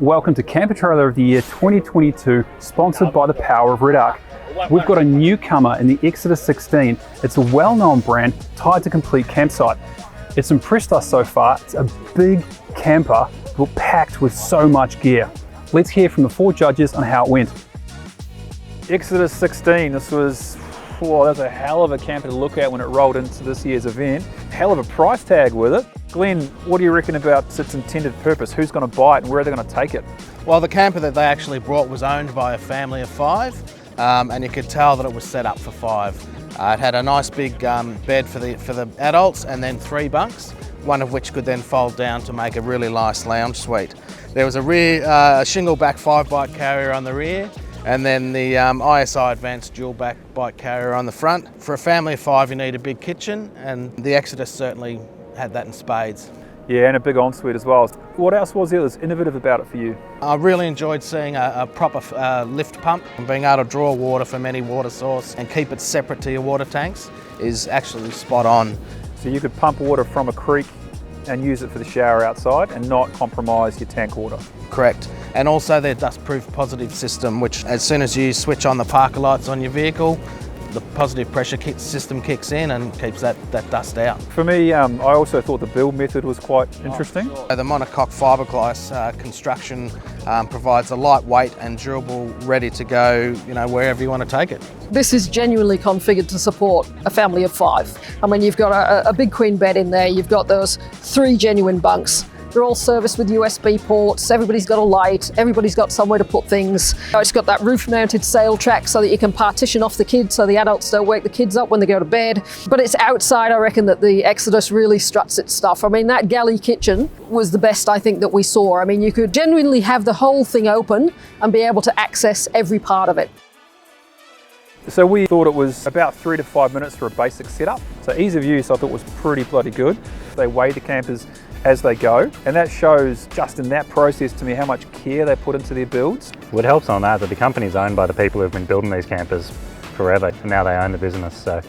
Welcome to Camper Trailer of the Year 2022, sponsored by the power of Red Arc. We've got a newcomer in the Exodus 16. It's a well-known brand tied to Complete Campsite. It's impressed us so far. It's a big camper but packed with so much gear. Let's hear from the four judges on how it went. Exodus 16, this was a hell of a camper to look at when it rolled into this year's event. Hell of a price tag with it. Glenn, what do you reckon about its intended purpose? Who's going to buy it and where are they going to take it? Well, the camper that they actually brought was owned by a family of five, and you could tell that it was set up for five. It had a nice big bed for the adults and then 3 bunks, one of which could then fold down to make a really nice lounge suite. There was a rear shingle back 5-bike carrier on the rear, and then the ISI Advanced dual back bike carrier on the front. For a family of 5, you need a big kitchen, and the Exodus certainly had that in spades. Yeah, and a big ensuite as well. What else was there that's innovative about it for you? I really enjoyed seeing a proper lift pump, and being able to draw water from any water source and keep it separate to your water tanks is actually spot on. So you could pump water from a creek and use it for the shower outside and not compromise your tank water. Correct. And also their dust-proof positive system, which as soon as you switch on the parker lights on your vehicle, the positive pressure system kicks in and keeps that dust out. For me, I also thought the build method was quite interesting. The monocoque fiberglass construction provides a lightweight and durable, ready to go, wherever you want to take it. This is genuinely configured to support a family of 5. I mean, you've got a big queen bed in there, you've got those 3 genuine bunks. They're all serviced with USB ports, everybody's got a light, everybody's got somewhere to put things. It's got that roof-mounted sail track so that you can partition off the kids so the adults don't wake the kids up when they go to bed. But it's outside, I reckon, that the Exodus really struts its stuff. I mean, that galley kitchen was the best, I think, that we saw. I mean, you could genuinely have the whole thing open and be able to access every part of it. So we thought it was about 3 to 5 minutes for a basic setup. So ease of use I thought was pretty bloody good. They weigh the campers as they go, and that shows just in that process to me how much care they put into their builds. What helps on that the company's owned by the people who've been building these campers forever, and now they own the business, so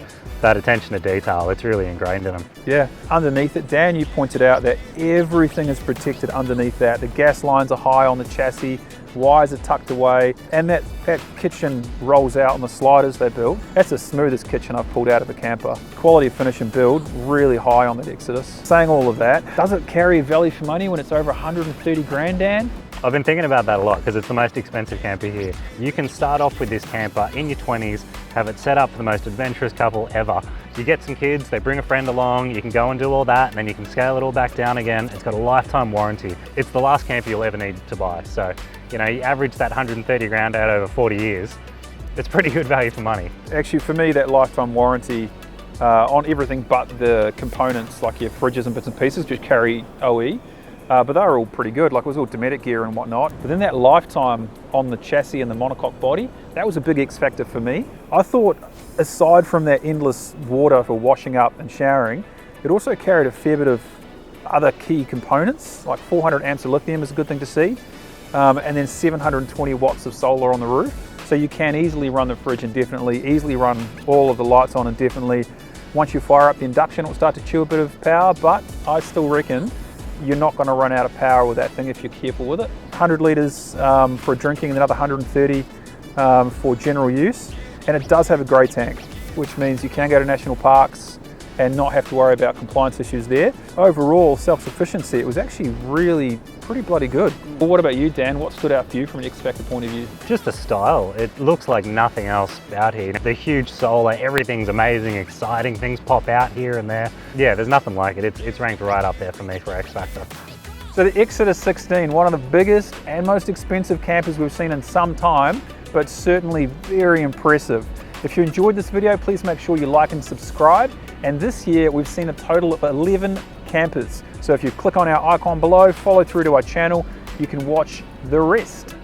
that attention to detail, it's really ingrained in them. Yeah, underneath it, Dan, you pointed out that everything is protected underneath that. The gas lines are high on the chassis, wires are tucked away, and that kitchen rolls out on the sliders they build. That's the smoothest kitchen I've pulled out of a camper. Quality of finish and build, really high on that Exodus. Saying all of that, does it carry value for money when it's over 130 grand, Dan? I've been thinking about that a lot because it's the most expensive camper here. You can start off with this camper in your 20s, have it set up for the most adventurous couple ever. You get some kids, they bring a friend along, you can go and do all that, and then you can scale it all back down again. It's got a lifetime warranty. It's the last camper you'll ever need to buy. So, you average that 130 grand out over 40 years. It's pretty good value for money. Actually, for me, that lifetime warranty on everything but the components, like your fridges and bits and pieces, just carry OE. But they were all pretty good, like it was all Dometic gear and whatnot. But then that lifetime on the chassis and the monocoque body, that was a big X factor for me. I thought, aside from that endless water for washing up and showering, it also carried a fair bit of other key components, like 400 amps of lithium is a good thing to see, and then 720 watts of solar on the roof. So you can easily run the fridge indefinitely, easily run all of the lights on indefinitely. Once you fire up the induction, it will start to chew a bit of power, but I still reckon you're not going to run out of power with that thing if you're careful with it. 100 litres for drinking and another 130 for general use. And it does have a grey tank, which means you can go to national parks and not have to worry about compliance issues there. Overall, self-sufficiency, it was actually really pretty bloody good. Well, what about you, Dan? What stood out for you from an X Factor point of view? Just the style. It looks like nothing else out here. The huge solar, everything's amazing, exciting, things pop out here and there. Yeah, there's nothing like it. It's ranked right up there for me for X Factor. So the Exodus 16, one of the biggest and most expensive campers we've seen in some time, but certainly very impressive. If you enjoyed this video, please make sure you like and subscribe. And this year we've seen a total of 11 campers. So if you click on our icon below, follow through to our channel, you can watch the rest.